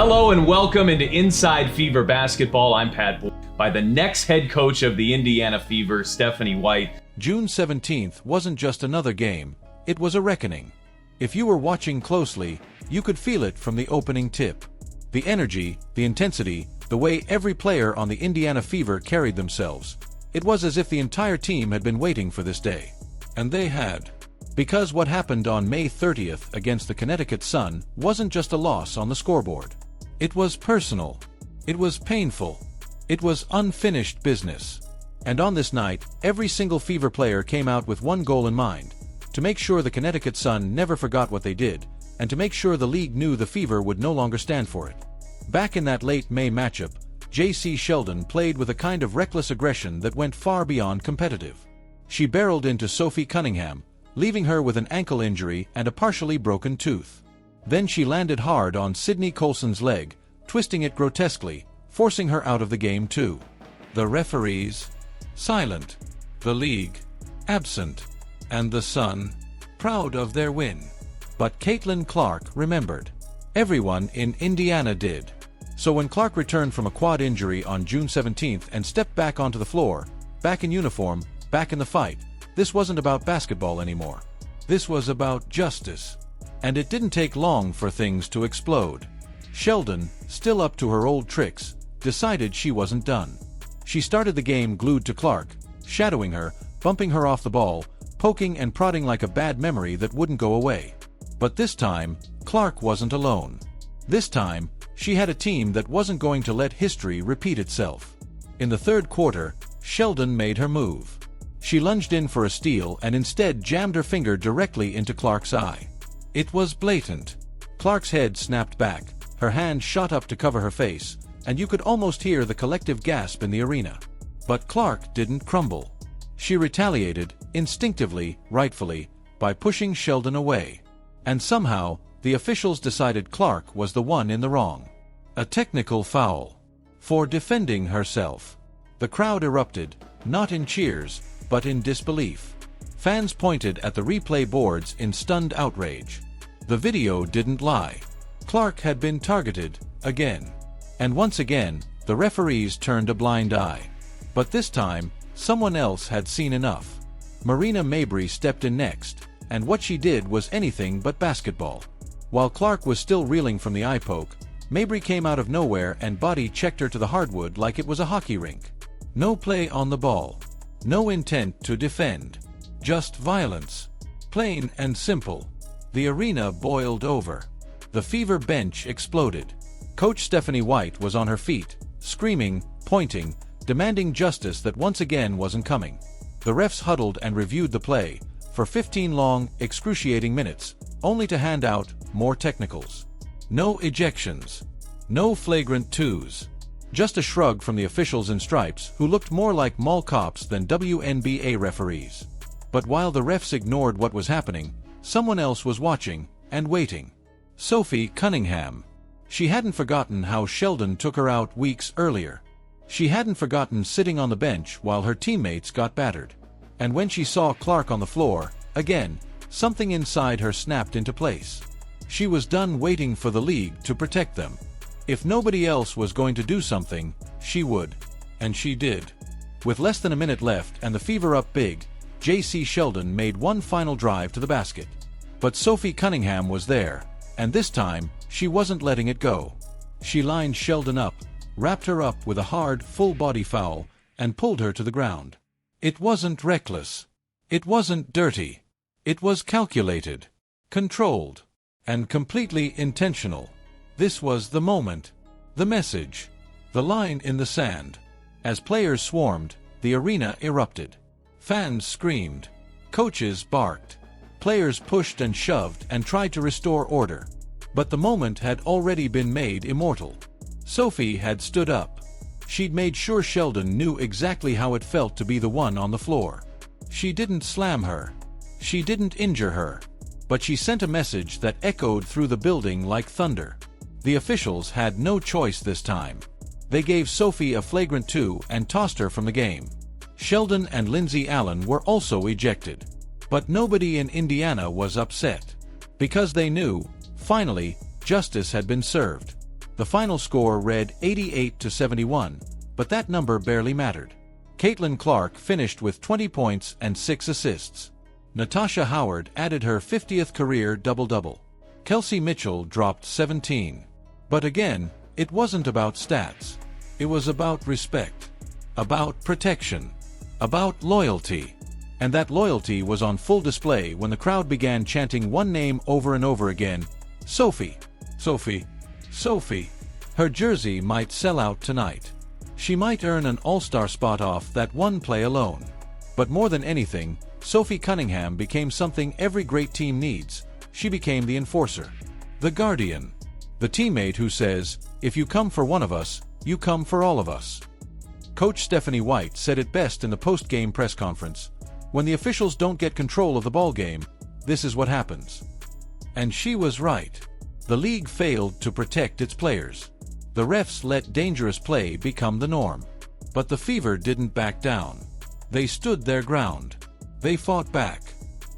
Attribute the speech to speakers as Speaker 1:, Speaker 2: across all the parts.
Speaker 1: Hello and welcome into Inside Fever Basketball. I'm Pat Boyd by the next head coach of the Indiana Fever, Stephanie White.
Speaker 2: June 17th wasn't just another game, it was a reckoning. If you were watching closely, you could feel it from the opening tip. The energy, the intensity, the way every player on the Indiana Fever carried themselves. It was as if the entire team had been waiting for this day. And they had. Because what happened on May 30th against the Connecticut Sun wasn't just a loss on the scoreboard. It was personal. It was painful. It was unfinished business. And on this night, every single Fever player came out with one goal in mind: to make sure the Connecticut Sun never forgot what they did, and to make sure the league knew the Fever would no longer stand for it. Back in that late May matchup, Jacy Sheldon played with a kind of reckless aggression that went far beyond competitive. She barreled into Sophie Cunningham, leaving her with an ankle injury and a partially broken tooth. Then she landed hard on Sydney Colson's leg, twisting it grotesquely, forcing her out of the game too. The referees, silent. The league, absent. And the Sun, proud of their win. But Caitlin Clark remembered. Everyone in Indiana did. So when Clark returned from a quad injury on June 17th and stepped back onto the floor, back in uniform, back in the fight, this wasn't about basketball anymore. This was about justice. And it didn't take long for things to explode. Sheldon, still up to her old tricks, decided she wasn't done. She started the game glued to Clark, shadowing her, bumping her off the ball, poking and prodding like a bad memory that wouldn't go away. But this time, Clark wasn't alone. This time, she had a team that wasn't going to let history repeat itself. In the third quarter, Sheldon made her move. She lunged in for a steal and instead jammed her finger directly into Clark's eye. It was blatant. Clark's head snapped back, her hand shot up to cover her face, and you could almost hear the collective gasp in the arena. But Clark didn't crumble. She retaliated, instinctively, rightfully, by pushing Sheldon away. And somehow, the officials decided Clark was the one in the wrong. A technical foul. For defending herself. The crowd erupted, not in cheers, but in disbelief. Fans pointed at the replay boards in stunned outrage. The video didn't lie. Clark had been targeted, again. And once again, the referees turned a blind eye. But this time, someone else had seen enough. Marina Mabrey stepped in next, and what she did was anything but basketball. While Clark was still reeling from the eye poke, Mabrey came out of nowhere and body-checked her to the hardwood like it was a hockey rink. No play on the ball. No intent to defend. Just violence. Plain and simple. The arena boiled over. The Fever bench exploded. Coach Stephanie White was on her feet, screaming, pointing, demanding justice that once again wasn't coming. The refs huddled and reviewed the play, for 15 long, excruciating minutes, only to hand out more technicals. No ejections. No flagrant twos. Just a shrug from the officials in stripes who looked more like mall cops than WNBA referees. But while the refs ignored what was happening, someone else was watching and waiting. Sophie Cunningham. She hadn't forgotten how Sheldon took her out weeks earlier. She hadn't forgotten sitting on the bench while her teammates got battered. And when she saw Clark on the floor, again, something inside her snapped into place. She was done waiting for the league to protect them. If nobody else was going to do something, she would. And she did. With less than a minute left and the Fever up big, Jacy Sheldon made one final drive to the basket. But Sophie Cunningham was there, and this time, she wasn't letting it go. She lined Sheldon up, wrapped her up with a hard, full-body foul, and pulled her to the ground. It wasn't reckless. It wasn't dirty. It was calculated, controlled, and completely intentional. This was the moment, the message, the line in the sand. As players swarmed, the arena erupted. Fans screamed. Coaches barked. Players pushed and shoved and tried to restore order. But the moment had already been made immortal. Sophie had stood up. She'd made sure Sheldon knew exactly how it felt to be the one on the floor. She didn't slam her. She didn't injure her. But she sent a message that echoed through the building like thunder. The officials had no choice this time. They gave Sophie a flagrant 2 and tossed her from the game. Sheldon and Lindsay Allen were also ejected. But nobody in Indiana was upset. Because they knew, finally, justice had been served. The final score read 88-71, but that number barely mattered. Caitlin Clark finished with 20 points and 6 assists. Natasha Howard added her 50th career double-double. Kelsey Mitchell dropped 17. But again, it wasn't about stats. It was about respect, about protection, about loyalty. And that loyalty was on full display when the crowd began chanting one name over and over again: Sophie, Sophie, Sophie. Her jersey might sell out tonight. She might earn an all-star spot off that one play alone. But more than anything, Sophie Cunningham became something every great team needs. She became the enforcer, the guardian, the teammate who says, if you come for one of us, you come for all of us. Coach Stephanie White said it best in the post-game press conference: when the officials don't get control of the ball game, this is what happens. And she was right. The league failed to protect its players. The refs let dangerous play become the norm. But the Fever didn't back down. They stood their ground. They fought back.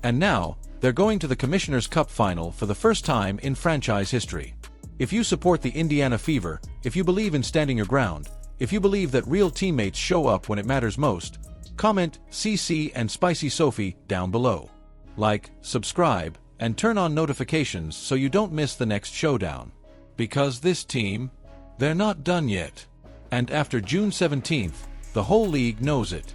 Speaker 2: And now, they're going to the Commissioner's Cup final for the first time in franchise history. If you support the Indiana Fever, if you believe in standing your ground, if you believe that real teammates show up when it matters most, comment CC and Spicy Sophie down below. Like, subscribe, and turn on notifications so you don't miss the next showdown. Because this team, they're not done yet. And after June 17th, the whole league knows it.